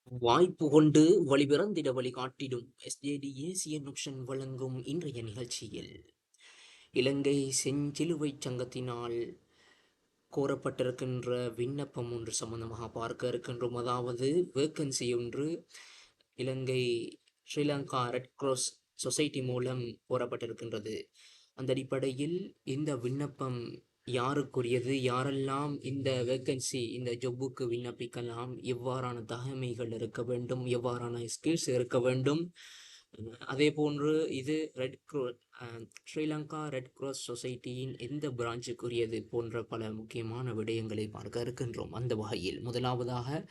வாய்ப்பு கொண்டு வழிபிறந்திட வழிகாட்டிடும் SJD Asian option வழங்கும் இன்றைய நிகழ்ச்சியில் இலங்கை செஞ்சிலுவைச் சங்கத்தினால் கோரப்பட்டிருக்கின்ற விண்ணப்பம் ஒன்று சம்பந்தமாக பார்க்க இருக்கின்றோம். அதாவது வேக்கன்சி ஒன்று இலங்கை ஸ்ரீலங்கா ரெட் கிராஸ் சொசைட்டி மூலம் கோரப்பட்டிருக்கின்றது. அந்த அடிப்படையில் இந்த விண்ணப்பம் யாருக்குரியது, யாரெல்லாம் இந்த வேக்கன்சி இந்த ஜொப்புக்கு விண்ணப்பிக்கலாம், எவ்வாறான தகமைகள் இருக்க வேண்டும், எவ்வாறான ஸ்கில்ஸ் இருக்க வேண்டும், அதே போன்று இது ஸ்ரீலங்கா ரெட் கிராஸ் சொசைட்டியின் எந்த பிரான்ச்சுக்குரியது போன்ற பல முக்கியமான விடயங்களை பார்க்க இருக்கின்றோம். அந்த வகையில் முதலாவதாக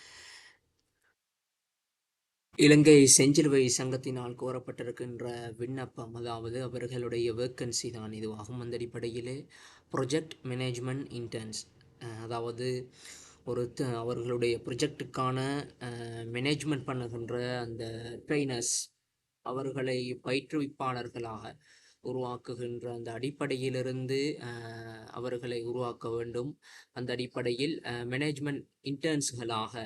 இலங்கை செஞ்சிலுவை சங்கத்தினால் கோரப்பட்டிருக்கின்ற விண்ணப்பம், அதாவது அவர்களுடைய வேக்கன்சி தான் இதுவாகும். அந்த அடிப்படையிலே ப்ரொஜெக்ட் மேனேஜ்மெண்ட் இன்டர்ன்ஸ், அதாவது அவர்களுடைய ப்ரொஜெக்டுக்கான மேனேஜ்மெண்ட் பண்ணுகின்ற அந்த ட்ரெயினர்ஸ், அவர்களை பயிற்றுவிப்பாளர்களாக உருவாக்குகின்ற அந்த அடிப்படையிலிருந்து அவர்களை உருவாக்க வேண்டும். அந்த அடிப்படையில் மேனேஜ்மெண்ட் இன்டர்ன்ஸ்களாக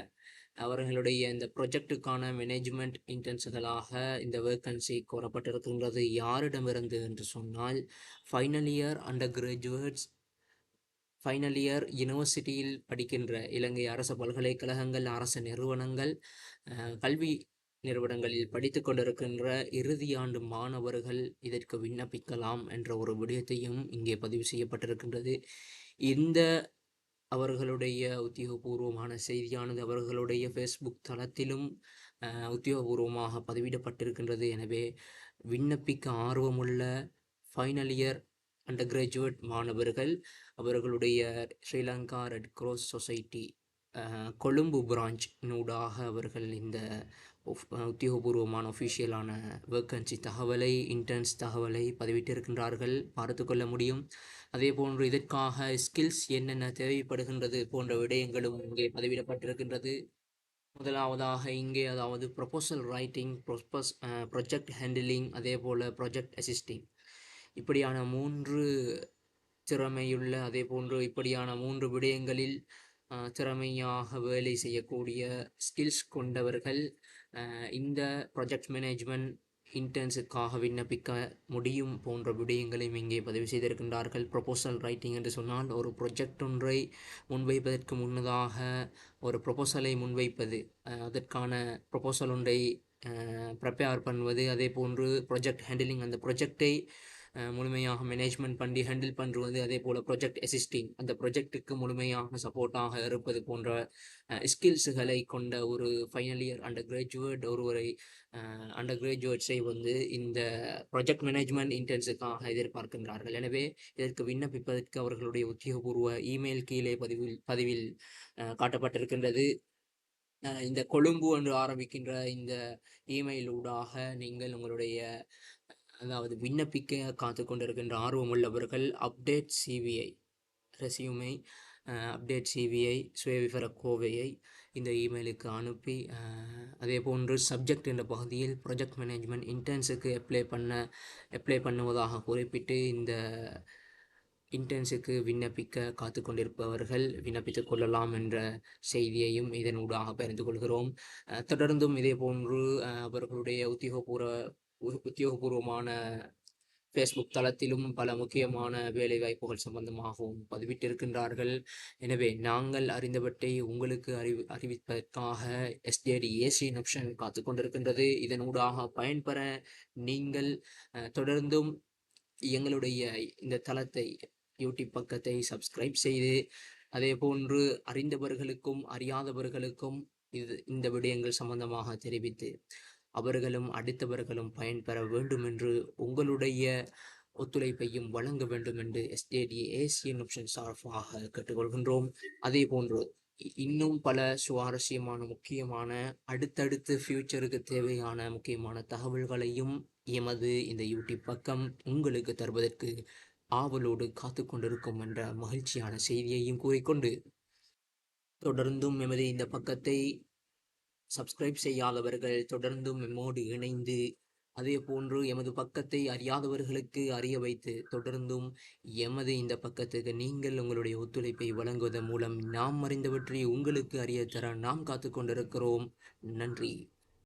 அவர்களுடைய இந்த ப்ரொஜெக்டுக்கான மேனேஜ்மெண்ட் இன்டர்ன்ஸ்களாக இந்த வேக்கன்சி கோரப்பட்டிருக்கின்றது. யாரிடமிருந்து என்று சொன்னால், final year under graduates, final year யூனிவர்சிட்டியில் படிக்கின்ற இலங்கை அரச பல்கலைக்கழகங்கள், அரச நிறுவனங்கள், கல்வி நிறுவனங்களில் படித்து கொண்டிருக்கின்ற இறுதியாண்டு மாணவர்கள் இதற்கு விண்ணப்பிக்கலாம் என்ற ஒரு விடயத்தையும் இங்கே பதிவு செய்யப்பட்டிருக்கின்றது. இந்த அவர்களுடைய உத்தியோகபூர்வமான செய்தியானது அவர்களுடைய ஃபேஸ்புக் தளத்திலும் உத்தியோகபூர்வமாக பதிவிடப்பட்டிருக்கின்றது. எனவே விண்ணப்பிக்க ஆர்வமுள்ள ஃபைனல் இயர் அண்டர் கிராஜுவேட் மாணவர்கள் அவர்களுடைய Sri Lanka red cross society Colombo branch நூடாக அவர்கள் இந்த உத்தியோகபூர்வமான ஒஃபிஷியலான வேக்கன்சி தகவலை, இன்டர்ன்ஸ் தகவலை பதிவிட்டிருக்கின்றார்கள், பார்த்து கொள்ள முடியும். அதே போன்று இதற்காக ஸ்கில்ஸ் என்னென்ன தேவைப்படுகின்றது போன்ற விடயங்களும் இங்கே பதிவிடப்பட்டிருக்கின்றது. முதலாவதாக இங்கே அதாவது ப்ரொபோசல் ரைட்டிங், ப்ரொஜெக்ட் ஹேண்டிலிங், அதே போல் ப்ரொஜெக்ட் அசிஸ்டிங், இப்படியான 3 திறமையுள்ள, அதே போன்று இப்படியான 3 விடயங்களில் திறமையாக வேலை செய்யக்கூடிய ஸ்கில்ஸ் கொண்டவர்கள் இந்த ப்ராஜெக்ட் மேனேஜ்மெண்ட் இன்டர்ன்ஸுக்காக விண்ணப்பிக்க முடியும் போன்ற விடயங்களையும் இங்கே பதிவு செய்திருக்கின்றார்கள். ப்ரொபோசல் ரைட்டிங் என்று சொன்னால் ஒரு ப்ரொஜெக்ட் ஒன்றை முன்வைப்பதற்கு முன்னதாக ஒரு ப்ரொபோசலை முன்வைப்பது, அதற்கான ப்ரொபோசல் ஒன்றை ப்ரிப்பேர் பண்ணுவது, அதே போன்று ப்ரொஜெக்ட் ஹேண்டிலிங், அந்த ப்ரொஜெக்டை முழுமையாக மேனேஜ்மெண்ட் பண்ணி ஹேண்டில் பண்ணுறது, அதே போல் ப்ரொஜெக்ட் அசிஸ்டிங், அந்த ப்ரொஜெக்டுக்கு முழுமையாக சப்போர்ட்டாக இருப்பது போன்ற ஸ்கில்ஸுகளை கொண்ட ஒரு ஃபைனல் இயர் அண்டர் கிராஜுவேட் ஒருவரை அண்டர் கிராஜுவேட்ஸை இந்த ப்ரொஜெக்ட் மேனேஜ்மெண்ட் இன்டர்ன்ஸுக்காக எதிர்பார்க்கின்றார்கள். எனவே இதற்கு விண்ணப்பிப்பதற்கு அவர்களுடைய உத்தியோகபூர்வ இமெயில் கீழே பதிவில் காட்டப்பட்டிருக்கின்றது. இந்த கொழும்பு என்று ஆரம்பிக்கின்ற இந்த இமெயில் ஊடாக நீங்கள் உங்களுடைய அதாவது விண்ணப்பிக்க காத்து கொண்டிருக்கின்ற ஆர்வம் உள்ளவர்கள் அப்டேட் சிவிஐ ரெசியூமை, அப்டேட் சிவிஐ சுயவிவர கோவையை இந்த இமெயிலுக்கு அனுப்பி, அதே போன்று சப்ஜெக்ட் என்ற பகுதியில் ப்ரொஜெக்ட் மேனேஜ்மெண்ட் இன்டர்ன்ஸுக்கு அப்ளை பண்ணுவதாக குறிப்பிட்டு இந்த இன்டர்ன்ஸுக்கு விண்ணப்பிக்க காத்து கொண்டிருப்பவர்கள் விண்ணப்பித்துக் கொள்ளலாம் என்ற செய்தியையும் இதனூடாக பகிர்ந்து கொள்கிறோம். தொடர்ந்தும் இதே போன்று அவர்களுடைய உத்தியோகபூர்வமான ஃபேஸ்புக் தளத்திலும் பல முக்கியமான வேலைவாய்ப்புகள் சம்பந்தமாகவும் பதிவிட்டிருக்கின்றார்கள். எனவே நாங்கள் அறிந்தவற்றை உங்களுக்கு அறிவிப்பதற்காக எஸ்ஜேடி ஏசியன் ஆப்ஷன் காத்து கொண்டிருக்கின்றது. இதனூடாக பயன்பெற நீங்கள் தொடர்ந்தும் எங்களுடைய இந்த தளத்தை, யூடியூப் பக்கத்தை சப்ஸ்கிரைப் செய்து, அதே போன்று அறிந்தவர்களுக்கும் அறியாதவர்களுக்கும் இந்த விடயங்கள் சம்பந்தமாக தெரிவித்து அவர்களும் அடுத்தவர்களும் பயன்பெற வேண்டும் என்று உங்களுடைய ஒத்துழைப்பையும் வழங்க வேண்டும் என்று எஸ்ஜேடி ஏசியன் ஆப்ஷன் சார்பாக கேட்டுக்கொள்கின்றோம். அதே போன்று இன்னும் பல சுவாரஸ்யமான முக்கியமான அடுத்தடுத்து ஃபியூச்சருக்கு தேவையான முக்கியமான தகவல்களையும் எமது இந்த யூடியூப் பக்கம் உங்களுக்கு தருவதற்கு ஆவலோடு காத்து கொண்டிருக்கும் என்ற மகிழ்ச்சியான செய்தியையும் கூறிக்கொண்டு, தொடர்ந்தும் எமது இந்த பக்கத்தை சப்ஸ்கிரைப் செய்யாதவர்கள் தொடர்ந்தும் எம்மோடு இணைந்து அதே போன்று எமது பக்கத்தை அறியாதவர்களுக்கு அறிய வைத்து தொடர்ந்தும் எமது இந்த பக்கத்துக்கு நீங்கள் உங்களுடைய ஒத்துழைப்பை வழங்குவதன் மூலம் நாம் அறிந்தவற்றை உங்களுக்கு அறிய தர நாம் காத்து கொண்டிருக்கிறோம். நன்றி.